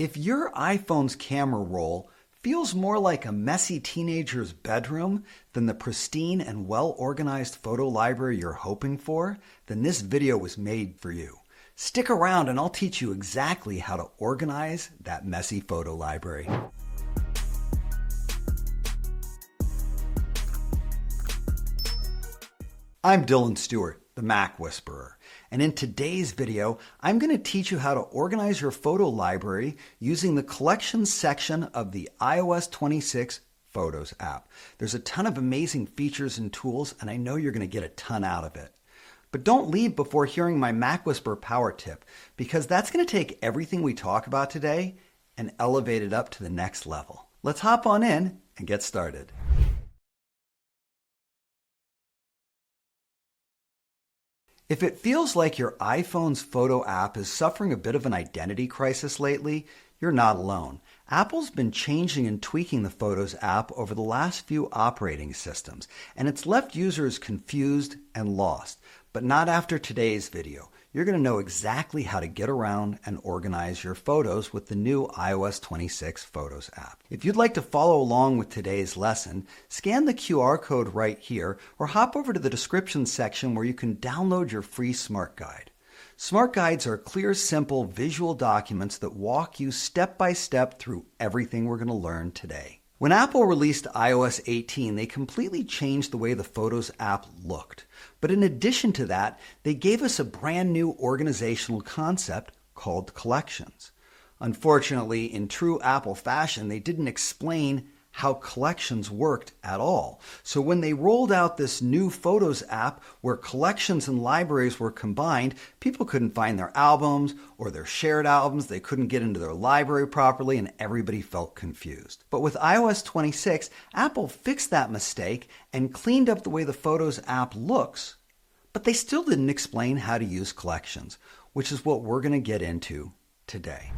If your iPhone's camera roll feels more like a messy teenager's bedroom than the pristine and well-organized photo library you're hoping for, then this video was made for you. Stick around and I'll teach you exactly how to organize that messy photo library. I'm Dylan Stewart, the Mac Whisperer, and in today's video, I'm going to teach you how to organize your photo library using the Collections section of the iOS 26 Photos app. There's a ton of amazing features and tools, and I know you're going to get a ton out of it. But don't leave before hearing my MacWhisperer Power Tip, because that's going to take everything we talk about today and elevate it up to the next level. Let's hop on in and get started. If it feels like your iPhone's photo app is suffering a bit of an identity crisis lately, you're not alone. Apple's been changing and tweaking the Photos app over the last few operating systems, and it's left users confused and lost. But not after today's video. You're going to know exactly how to get around and organize your photos with the new iOS 26 Photos app. If you'd like to follow along with today's lesson, scan the QR code right here or hop over to the description section where you can download your free Smart Guide. Smart Guides are clear, simple, visual documents that walk you step by step through everything we're going to learn today. When Apple released iOS 18, they completely changed the way the Photos app looked. But in addition to that, they gave us a brand new organizational concept called Collections. Unfortunately, in true Apple fashion, they didn't explain how Collections worked at all. So when they rolled out this new Photos app where collections and libraries were combined, people couldn't find their albums or their shared albums, they couldn't get into their library properly, and everybody felt confused. But with iOS 26, Apple fixed that mistake and cleaned up the way the Photos app looks, but they still didn't explain how to use Collections, which is what we're going to get into today.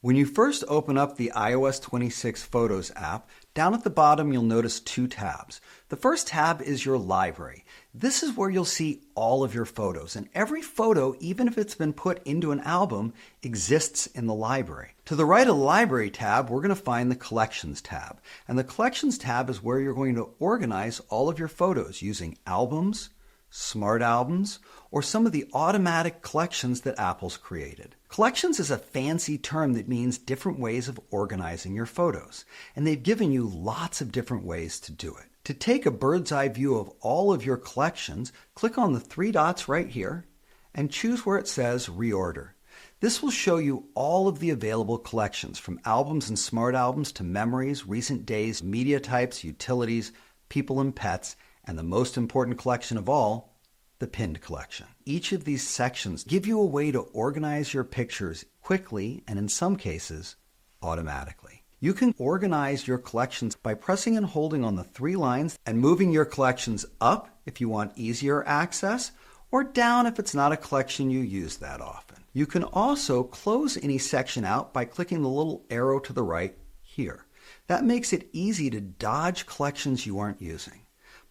When you first open up the iOS 26 Photos app, down at the bottom you'll notice two tabs. The first tab is your library. This is where you'll see all of your photos, and every photo, even if it's been put into an album, exists in the library. To the right of the Library tab, we're going to find the Collections tab, and the Collections tab is where you're going to organize all of your photos using albums, smart albums, or some of the automatic collections that Apple's created. Collections is a fancy term that means different ways of organizing your photos, and they've given you lots of different ways to do it. To take a bird's eye view of all of your collections, click on the three dots right here and choose where it says Reorder. This will show you all of the available collections, from albums and smart albums to memories, recent days, media types, utilities, people and pets, and the most important collection of all, the pinned collection. Each of these sections give you a way to organize your pictures quickly and in some cases, automatically. You can organize your collections by pressing and holding on the three lines and moving your collections up if you want easier access, or down if it's not a collection you use that often. You can also close any section out by clicking the little arrow to the right here. That makes it easy to dodge collections you aren't using.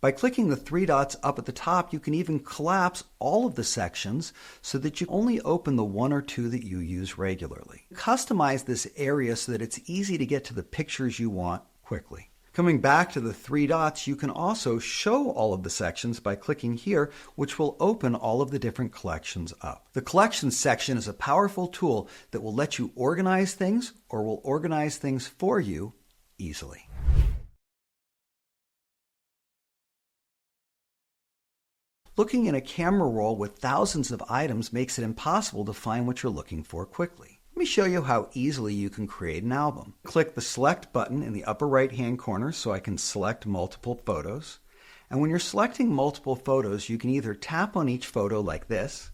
By clicking the three dots up at the top, you can even collapse all of the sections so that you only open the one or two that you use regularly. Customize this area so that it's easy to get to the pictures you want quickly. Coming back to the three dots, you can also show all of the sections by clicking here, which will open all of the different collections up. The Collections section is a powerful tool that will let you organize things or will organize things for you easily. Looking in a camera roll with thousands of items makes it impossible to find what you're looking for quickly. Let me show you how easily you can create an album. Click the Select button in the upper right-hand corner so I can select multiple photos. And when you're selecting multiple photos, you can either tap on each photo like this,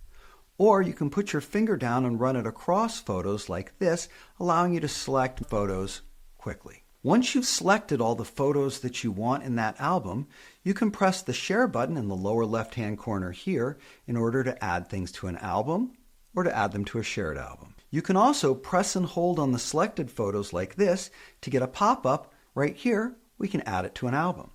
or you can put your finger down and run it across photos like this, allowing you to select photos quickly. Once you've selected all the photos that you want in that album, you can press the Share button in the lower left-hand corner here in order to add things to an album or to add them to a shared album. You can also press and hold on the selected photos like this to get a pop-up right here. We can add it to an album.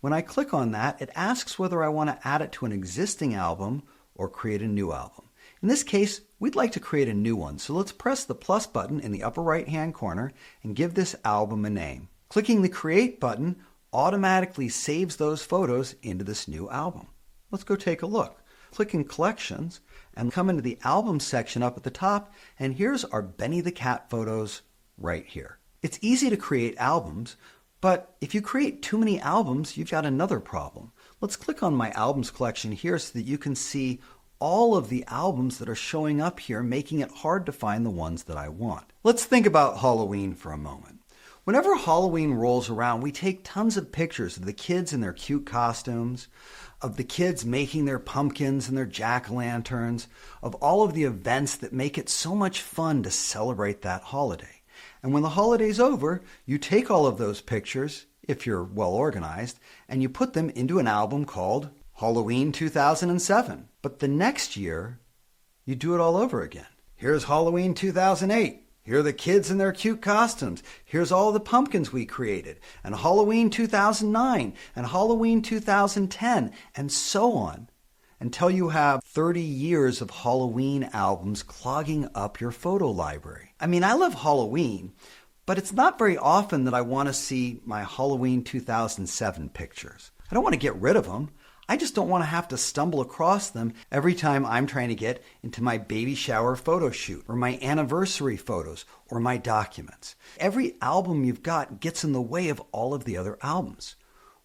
When I click on that, it asks whether I want to add it to an existing album or create a new album. In this case, we'd like to create a new one, so let's press the plus button in the upper right-hand corner and give this album a name. Clicking the Create button automatically saves those photos into this new album. Let's go take a look. Click in Collections and come into the Album section up at the top, and here's our Benny the Cat photos right here. It's easy to create albums, but if you create too many albums, you've got another problem. Let's click on my Albums collection here so that you can see all of the albums that are showing up here, making it hard to find the ones that I want. Let's think about Halloween for a moment. Whenever Halloween rolls around, we take tons of pictures of the kids in their cute costumes, of the kids making their pumpkins and their jack-o'-lanterns, of all of the events that make it so much fun to celebrate that holiday. And when the holiday's over, you take all of those pictures, if you're well organized, and you put them into an album called Halloween 2007. But the next year, you do it all over again. Here's Halloween 2008. Here are the kids in their cute costumes. Here's all the pumpkins we created. And Halloween 2009. And Halloween 2010. And so on. Until you have 30 years of Halloween albums clogging up your photo library. I mean, I love Halloween, but it's not very often that I want to see my Halloween 2007 pictures. I don't want to get rid of them. I just don't want to have to stumble across them every time I'm trying to get into my baby shower photo shoot or my anniversary photos or my documents. Every album you've got gets in the way of all of the other albums,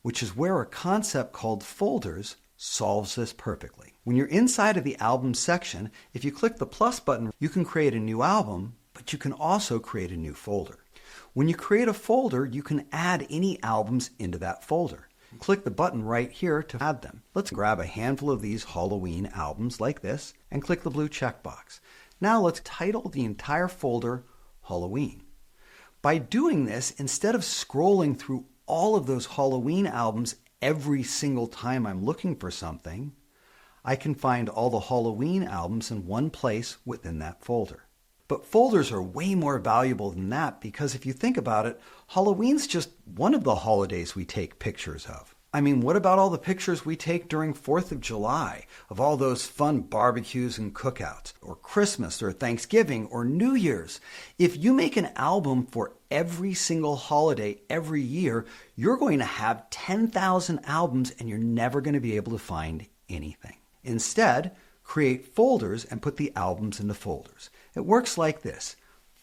which is where a concept called folders solves this perfectly. When you're inside of the album section, if you click the plus button, you can create a new album, but you can also create a new folder. When you create a folder, you can add any albums into that folder. Click the button right here to add them. Let's grab a handful of these Halloween albums like this and click the blue checkbox. Now let's title the entire folder Halloween. By doing this, instead of scrolling through all of those Halloween albums every single time I'm looking for something, I can find all the Halloween albums in one place within that folder. But folders are way more valuable than that because if you think about it, Halloween's just one of the holidays we take pictures of. I mean, what about all the pictures we take during 4th of July of all those fun barbecues and cookouts, or Christmas or Thanksgiving or New Year's? If you make an album for every single holiday every year, you're going to have 10,000 albums and you're never going to be able to find anything. Instead, create folders and put the albums into folders. It works like this.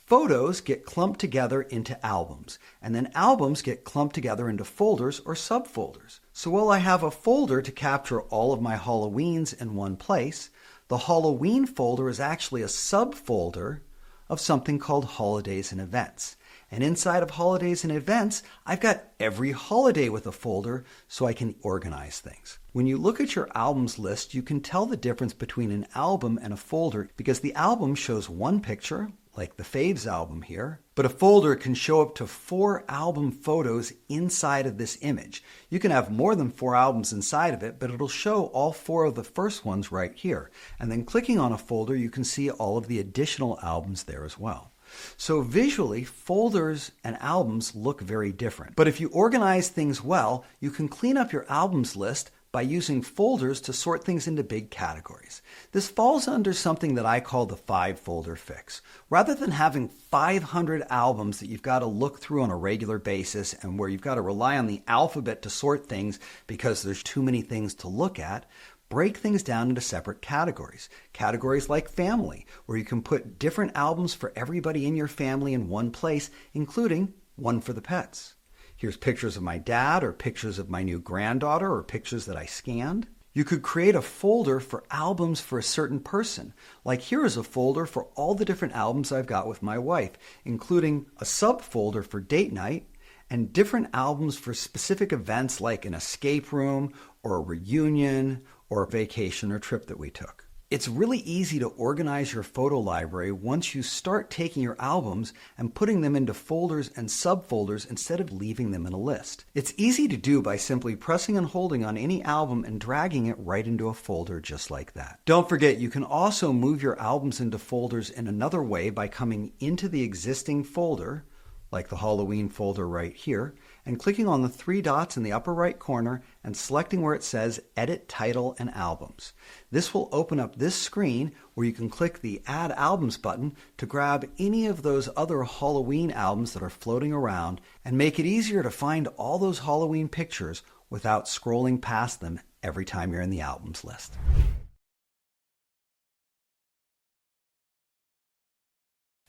Photos get clumped together into albums, and then albums get clumped together into folders or subfolders. So while I have a folder to capture all of my Halloweens in one place, the Halloween folder is actually a subfolder of something called Holidays and Events. And inside of Holidays and Events, I've got every holiday with a folder so I can organize things. When you look at your albums list, you can tell the difference between an album and a folder because the album shows one picture, like the Faves album here, but a folder can show up to 4 album photos inside of this image. You can have more than 4 albums inside of it, but it'll show all 4 of the first ones right here. And then clicking on a folder, you can see all of the additional albums there as well. So visually, folders and albums look very different. But if you organize things well, you can clean up your albums list by using folders to sort things into big categories. This falls under something that I call the 5-folder fix. Rather than having 500 albums that you've got to look through on a regular basis and where you've got to rely on the alphabet to sort things because there's too many things to look at, break things down into separate categories. Categories like family, where you can put different albums for everybody in your family in one place, including one for the pets. Here's pictures of my dad, or pictures of my new granddaughter, or pictures that I scanned. You could create a folder for albums for a certain person. Like here is a folder for all the different albums I've got with my wife, including a subfolder for date night, and different albums for specific events like an escape room, or a reunion, or a vacation or trip that we took. It's really easy to organize your photo library once you start taking your albums and putting them into folders and subfolders instead of leaving them in a list. It's easy to do by simply pressing and holding on any album and dragging it right into a folder just like that. Don't forget, you can also move your albums into folders in another way by coming into the existing folder, like the Halloween folder right here, and clicking on the three dots in the upper right corner and selecting where it says Edit Title and Albums. This will open up this screen where you can click the Add Albums button to grab any of those other Halloween albums that are floating around and make it easier to find all those Halloween pictures without scrolling past them every time you're in the albums list.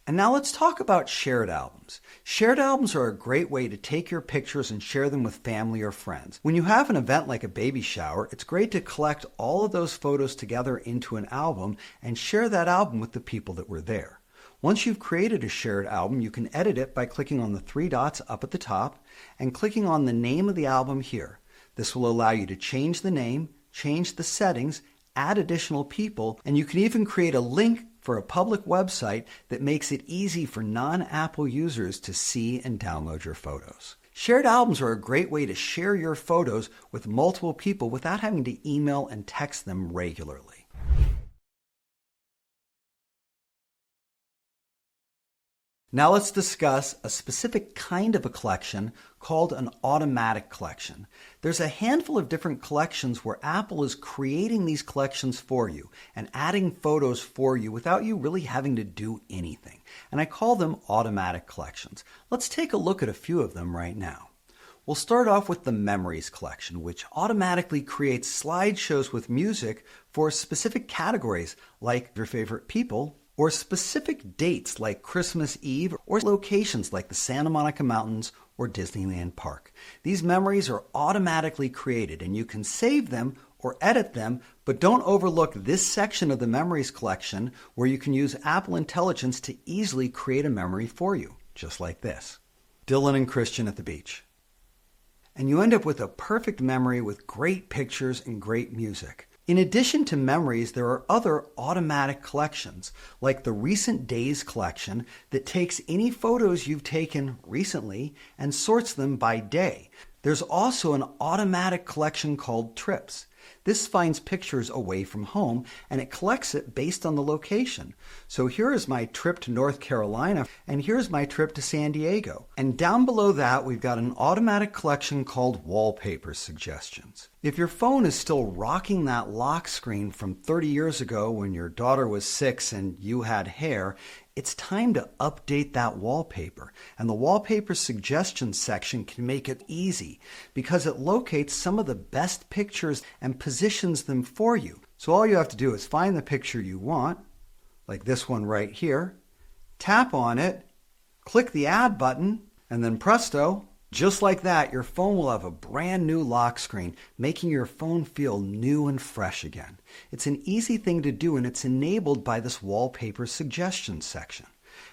And now let's talk about shared albums. Shared albums are a great way to take your pictures and share them with family or friends. When you have an event like a baby shower, it's great to collect all of those photos together into an album and share that album with the people that were there. Once you've created a shared album, you can edit it by clicking on the three dots up at the top and clicking on the name of the album here. This will allow you to change the name, change the settings, add additional people, and you can even create a link for a public website that makes it easy for non-Apple users to see and download your photos. Shared albums are a great way to share your photos with multiple people without having to email and text them regularly. Now let's discuss a specific kind of a collection called an automatic collection. There's a handful of different collections where Apple is creating these collections for you and adding photos for you without you really having to do anything. And I call them automatic collections. Let's take a look at a few of them right now. We'll start off with the Memories collection, which automatically creates slideshows with music for specific categories like your favorite people, or specific dates like Christmas Eve, or locations like the Santa Monica Mountains or Disneyland Park. These memories are automatically created and you can save them or edit them, but don't overlook this section of the Memories collection where you can use Apple Intelligence to easily create a memory for you, just like this. Dylan and Christian at the beach. And you end up with a perfect memory with great pictures and great music. In addition to memories, there are other automatic collections, like the Recent Days collection that takes any photos you've taken recently and sorts them by day. There's also an automatic collection called Trips. This finds pictures away from home and it collects it based on the location. So here is my trip to North Carolina and here's my trip to San Diego. And down below that we've got an automatic collection called Wallpaper Suggestions. If your phone is still rocking that lock screen from 30 years ago when your daughter was 6 and you had hair, it's time to update that wallpaper. And the Wallpaper Suggestions section can make it easy because it locates some of the best pictures and positions them for you. So all you have to do is find the picture you want, like this one right here, tap on it, click the Add button, and then presto, just like that, your phone will have a brand new lock screen, making your phone feel new and fresh again. It's an easy thing to do and it's enabled by this Wallpaper Suggestions section.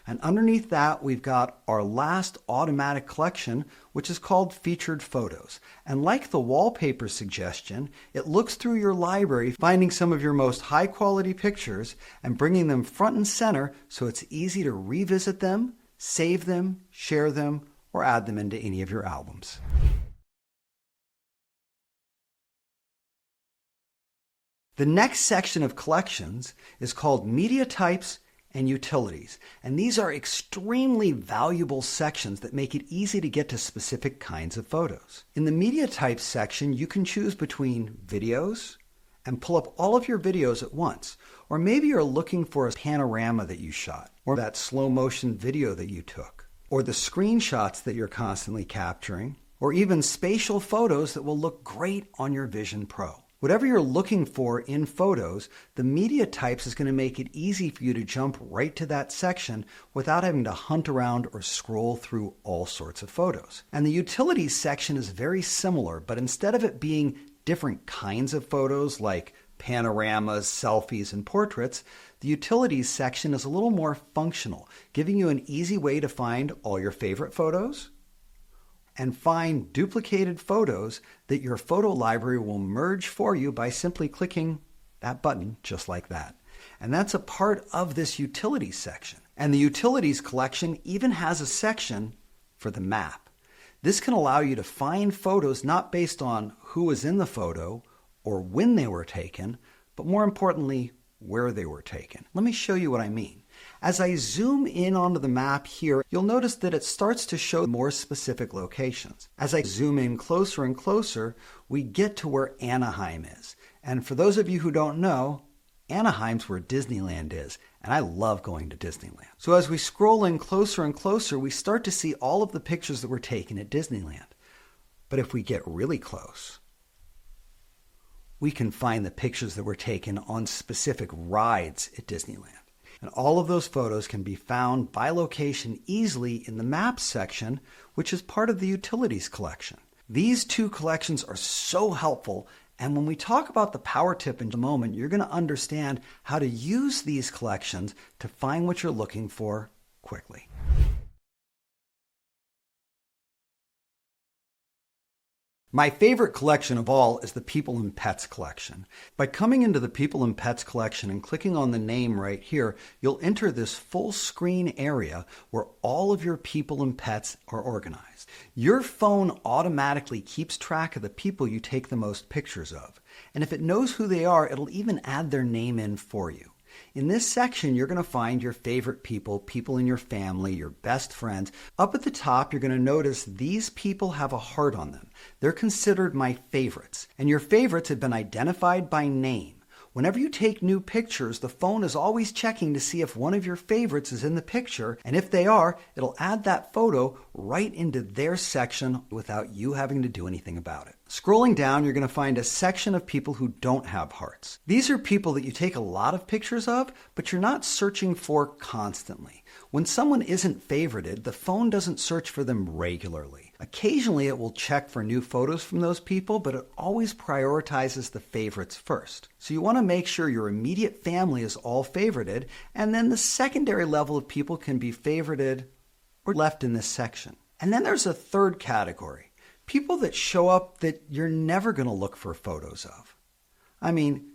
And underneath that, we've got our last automatic collection, which is called Featured Photos. And like the Wallpaper Suggestion, it looks through your library, finding some of your most high-quality pictures and bringing them front and center so it's easy to revisit them, save them, share them, or add them into any of your albums. The next section of collections is called Media Types and Utilities, and these are extremely valuable sections that make it easy to get to specific kinds of photos. In the Media Types section, you can choose between videos and pull up all of your videos at once, or maybe you're looking for a panorama that you shot, or that slow motion video that you took, or the screenshots that you're constantly capturing, or even spatial photos that will look great on your Vision Pro. Whatever you're looking for in photos, the Media Types is going to make it easy for you to jump right to that section without having to hunt around or scroll through all sorts of photos. And the Utilities section is very similar, but instead of it being different kinds of photos like panoramas, selfies, and portraits, the Utilities section is a little more functional, giving you an easy way to find all your favorite photos and find duplicated photos that your photo library will merge for you by simply clicking that button just like that. And that's a part of this Utilities section. And the Utilities collection even has a section for the map. This can allow you to find photos not based on who was in the photo or when they were taken, but more importantly, where they were taken. Let me show you what I mean. As I zoom in onto the map here, you'll notice that it starts to show more specific locations. As I zoom in closer and closer, we get to where Anaheim is. And for those of you who don't know, Anaheim's where Disneyland is, and I love going to Disneyland. So as we scroll in closer and closer, we start to see all of the pictures that were taken at Disneyland. But if we get really close, we can find the pictures that were taken on specific rides at Disneyland. And all of those photos can be found by location easily in the Maps section, which is part of the Utilities collection. These two collections are so helpful, and when we talk about the Power Tip in a moment, you're going to understand how to use these collections to find what you're looking for quickly. My favorite collection of all is the People and Pets collection. By coming into the People and Pets collection and clicking on the name right here, you'll enter this full screen area where all of your people and pets are organized. Your phone automatically keeps track of the people you take the most pictures of. And if it knows who they are, it'll even add their name in for you. In this section, you're going to find your favorite people, people in your family, your best friends. Up at the top, you're going to notice these people have a heart on them. They're considered my favorites, and your favorites have been identified by name. Whenever you take new pictures, the phone is always checking to see if one of your favorites is in the picture, and if they are, it'll add that photo right into their section without you having to do anything about it. Scrolling down, you're going to find a section of people who don't have hearts. These are people that you take a lot of pictures of, but you're not searching for constantly. When someone isn't favorited, the phone doesn't search for them regularly. Occasionally, it will check for new photos from those people, but it always prioritizes the favorites first. So you want to make sure your immediate family is all favorited, and then the secondary level of people can be favorited or left in this section. And then there's a third category. People that show up that you're never going to look for photos of. I mean,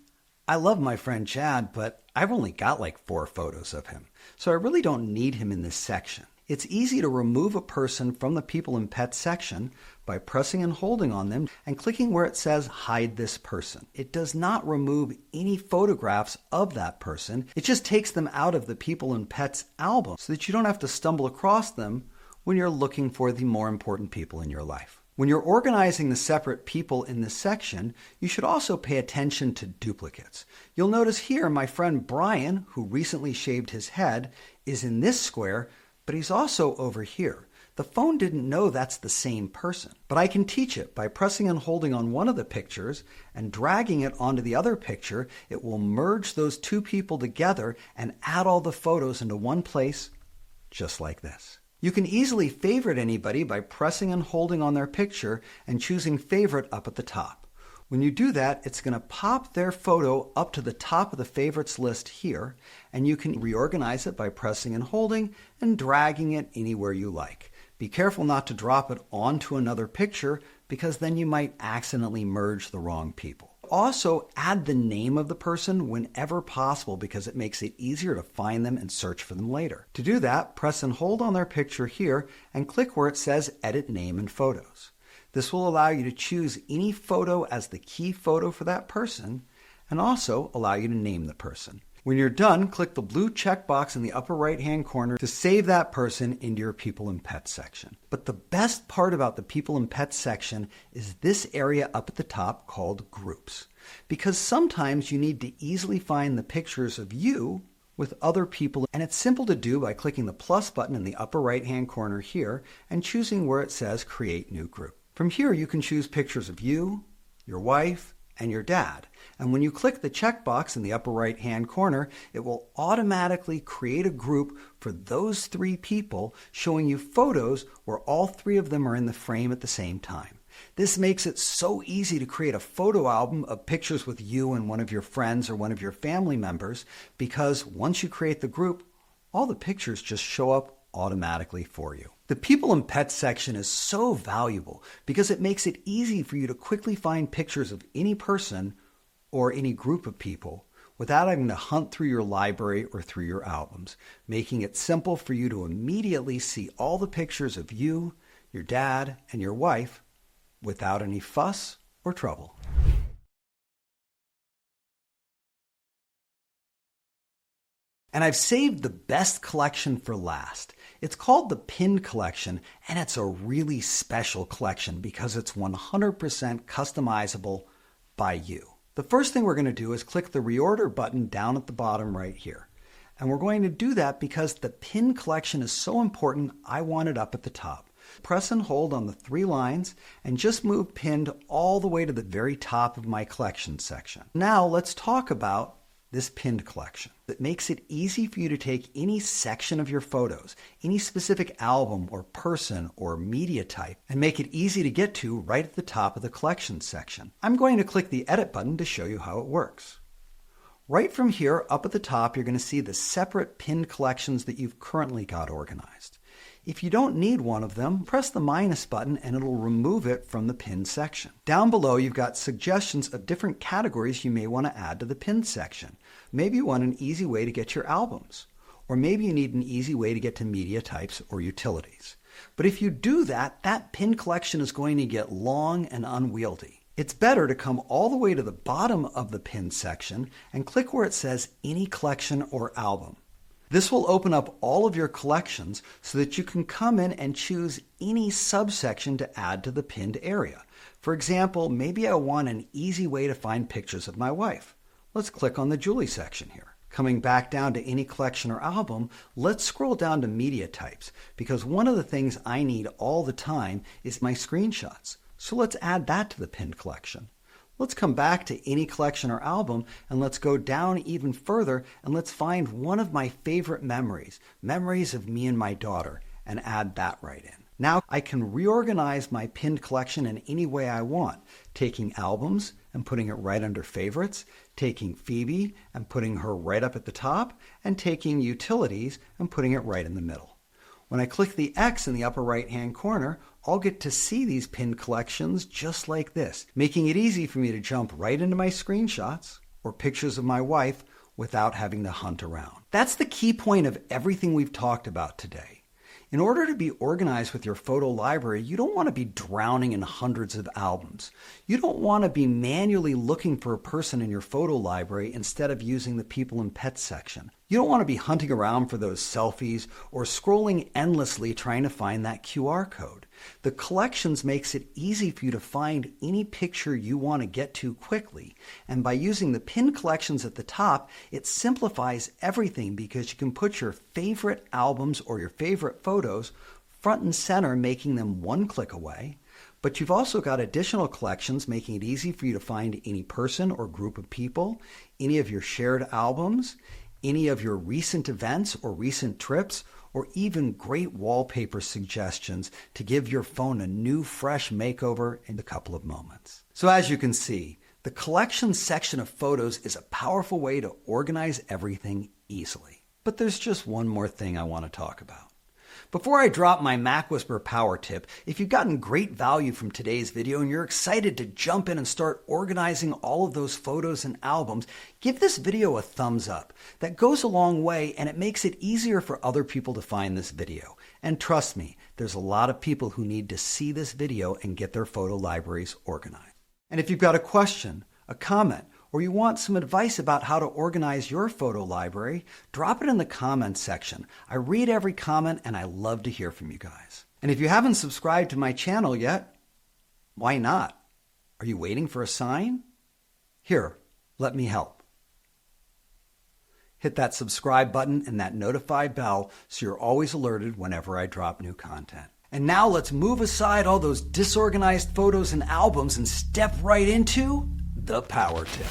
I love my friend Chad, but I've only got like 4 photos of him, so I really don't need him in this section. It's easy to remove a person from the People and Pets section by pressing and holding on them and clicking where it says Hide this person. It does not remove any photographs of that person. It just takes them out of the People and Pets album so that you don't have to stumble across them when you're looking for the more important people in your life. When you're organizing the separate people in this section, you should also pay attention to duplicates. You'll notice here my friend Brian, who recently shaved his head, is in this square, but he's also over here. The phone didn't know that's the same person. But I can teach it by pressing and holding on one of the pictures and dragging it onto the other picture. It will merge those two people together and add all the photos into one place, just like this. You can easily favorite anybody by pressing and holding on their picture and choosing Favorite up at the top. When you do that, it's going to pop their photo up to the top of the favorites list here, and you can reorganize it by pressing and holding and dragging it anywhere you like. Be careful not to drop it onto another picture because then you might accidentally merge the wrong people. Also, add the name of the person whenever possible because it makes it easier to find them and search for them later. To do that, press and hold on their picture here and click where it says Edit Name and Photos. This will allow you to choose any photo as the key photo for that person and also allow you to name the person. When you're done, click the blue checkbox in the upper right-hand corner to save that person into your People and Pets section. But the best part about the People and Pets section is this area up at the top called Groups. Because sometimes you need to easily find the pictures of you with other people, and it's simple to do by clicking the plus button in the upper right-hand corner here and choosing where it says Create New Group. From here, you can choose pictures of you, your wife, and your dad. And when you click the checkbox in the upper right-hand corner, it will automatically create a group for those 3 people, showing you photos where all 3 of them are in the frame at the same time. This makes it so easy to create a photo album of pictures with you and one of your friends or one of your family members, because once you create the group, all the pictures just show up automatically for you. The People and Pets section is so valuable because it makes it easy for you to quickly find pictures of any person or any group of people without having to hunt through your library or through your albums, making it simple for you to immediately see all the pictures of you, your dad, and your wife without any fuss or trouble. And I've saved the best collection for last. It's called the Pinned Collection, and it's a really special collection because it's 100% customizable by you. The first thing we're going to do is click the Reorder button down at the bottom right here. And we're going to do that because the Pinned Collection is so important, I want it up at the top. Press and hold on the 3 lines and just move Pinned all the way to the very top of my collection section. Now let's talk about this Pinned Collection. It makes it easy for you to take any section of your photos, any specific album or person or media type, and make it easy to get to right at the top of the collection section. I'm going to click the Edit button to show you how it works. Right from here, up at the top, you're going to see the separate pinned collections that you've currently got organized. If you don't need one of them, press the minus button and it'll remove it from the pinned section. Down below, you've got suggestions of different categories you may want to add to the pinned section. Maybe you want an easy way to get your albums, or maybe you need an easy way to get to media types or utilities. But if you do that, that pinned collection is going to get long and unwieldy. It's better to come all the way to the bottom of the pinned section and click where it says Any Collection or Album. This will open up all of your collections so that you can come in and choose any subsection to add to the pinned area. For example, maybe I want an easy way to find pictures of my wife. Let's click on the Julie section here. Coming back down to Any Collection or Album, let's scroll down to Media Types, because one of the things I need all the time is my screenshots. So let's add that to the pinned collection. Let's come back to Any Collection or Album and let's go down even further and let's find one of my favorite memories of me and my daughter, and add that right in. Now I can reorganize my pinned collection in any way I want, taking albums and putting it right under favorites, taking Phoebe and putting her right up at the top, and taking utilities and putting it right in the middle. When I click the X in the upper right-hand corner, I'll get to see these pinned collections just like this, making it easy for me to jump right into my screenshots or pictures of my wife without having to hunt around. That's the key point of everything we've talked about today. In order to be organized with your photo library, you don't want to be drowning in hundreds of albums. You don't want to be manually looking for a person in your photo library instead of using the People and Pets section. You don't want to be hunting around for those selfies or scrolling endlessly trying to find that QR code. The collections makes it easy for you to find any picture you want to get to quickly. And by using the pinned collections at the top, it simplifies everything because you can put your favorite albums or your favorite photos front and center, making them one click away. But you've also got additional collections making it easy for you to find any person or group of people, any of your shared albums, any of your recent events or recent trips, or even great wallpaper suggestions to give your phone a new, fresh makeover in a couple of moments. So as you can see, the collections section of photos is a powerful way to organize everything easily. But there's just one more thing I want to talk about. Before I drop my MacWhisperer Power Tip, if you've gotten great value from today's video and you're excited to jump in and start organizing all of those photos and albums, give this video a thumbs up. That goes a long way and it makes it easier for other people to find this video. And trust me, there's a lot of people who need to see this video and get their photo libraries organized. And if you've got a question, a comment, or you want some advice about how to organize your photo library, drop it in the comments section. I read every comment and I love to hear from you guys. And if you haven't subscribed to my channel yet, why not? Are you waiting for a sign? Here, let me help. Hit that subscribe button and that notify bell so you're always alerted whenever I drop new content. And now let's move aside all those disorganized photos and albums and step right into the Power Tip.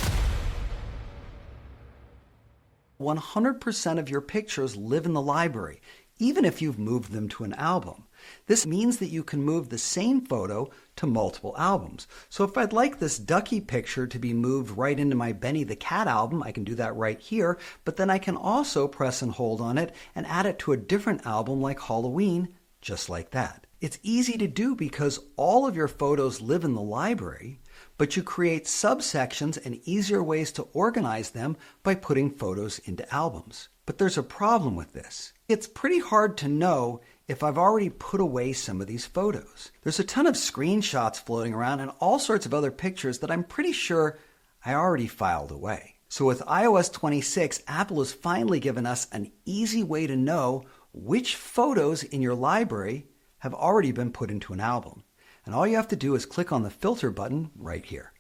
100% of your pictures live in the library, even if you've moved them to an album. This means that you can move the same photo to multiple albums. So if I'd like this ducky picture to be moved right into my Benny the Cat album, I can do that right here, but then I can also press and hold on it and add it to a different album like Halloween, just like that. It's easy to do because all of your photos live in the library, but you create subsections and easier ways to organize them by putting photos into albums. But there's a problem with this. It's pretty hard to know if I've already put away some of these photos. There's a ton of screenshots floating around and all sorts of other pictures that I'm pretty sure I already filed away. So with iOS 26, Apple has finally given us an easy way to know which photos in your library have already been put into an album. And all you have to do is click on the filter button right here.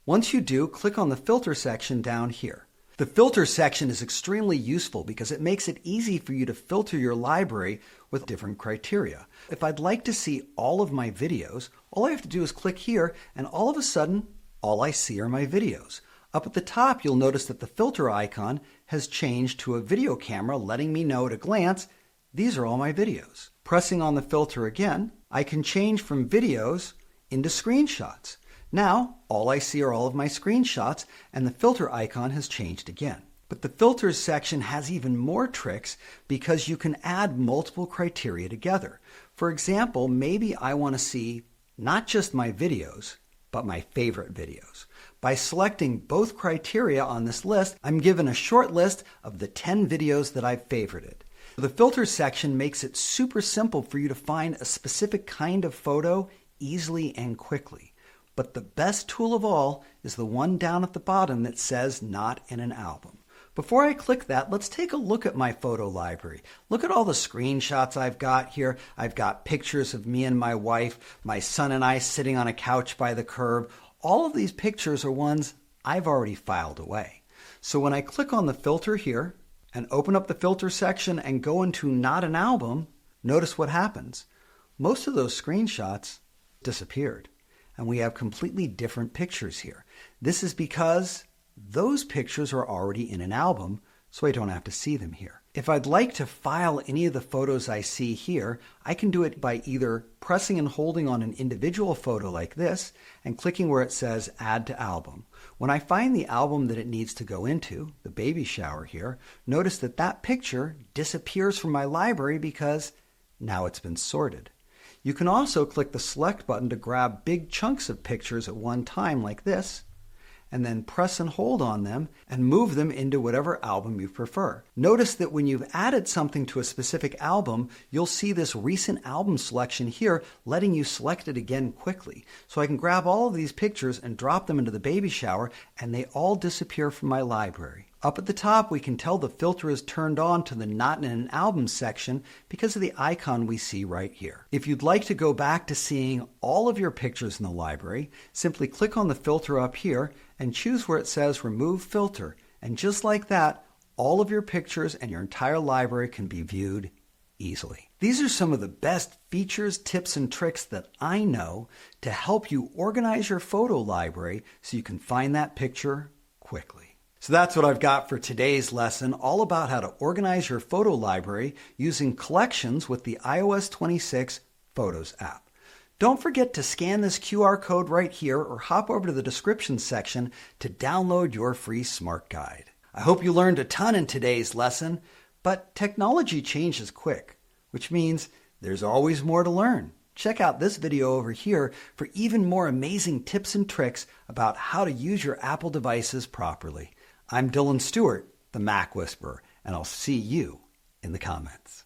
Once you do, click on the filter section down here. The filter section is extremely useful because it makes it easy for you to filter your library with different criteria. If I'd like to see all of my videos, all I have to do is click here, and all of a sudden, all I see are my videos. Up at the top, you'll notice that the filter icon has changed to a video camera, letting me know at a glance, these are all my videos. Pressing on the filter again, I can change from videos into screenshots. Now, all I see are all of my screenshots, and the filter icon has changed again. But the filters section has even more tricks because you can add multiple criteria together. For example, maybe I want to see not just my videos, but my favorite videos. By selecting both criteria on this list, I'm given a short list of the 10 videos that I've favorited. The filter section makes it super simple for you to find a specific kind of photo easily and quickly. But the best tool of all is the one down at the bottom that says not in an album. Before I click that, let's take a look at my photo library. Look at all the screenshots I've got here. I've got pictures of me and my wife, my son and I sitting on a couch by the curb. All of these pictures are ones I've already filed away. So when I click on the filter here and open up the filter section and go into not an album, notice what happens. Most of those screenshots disappeared. And we have completely different pictures here. This is because those pictures are already in an album, so I don't have to see them here. If I'd like to file any of the photos I see here, I can do it by either pressing and holding on an individual photo like this and clicking where it says Add to Album. When I find the album that it needs to go into, the baby shower here, notice that that picture disappears from my library because now it's been sorted. You can also click the select button to grab big chunks of pictures at one time like this, and then press and hold on them and move them into whatever album you prefer. Notice that when you've added something to a specific album, you'll see this recent album selection here, letting you select it again quickly. So I can grab all of these pictures and drop them into the baby shower, and they all disappear from my library. Up at the top, we can tell the filter is turned on to the Not in an Album section because of the icon we see right here. If you'd like to go back to seeing all of your pictures in the library, simply click on the filter up here and choose where it says Remove Filter. And just like that, all of your pictures and your entire library can be viewed easily. These are some of the best features, tips, and tricks that I know to help you organize your photo library so you can find that picture quickly. So that's what I've got for today's lesson, all about how to organize your photo library using collections with the iOS 26 Photos app. Don't forget to scan this QR code right here or hop over to the description section to download your free smart guide. I hope you learned a ton in today's lesson, but technology changes quick, which means there's always more to learn. Check out this video over here for even more amazing tips and tricks about how to use your Apple devices properly. I'm Dylan Stewart, the Mac Whisperer, and I'll see you in the comments.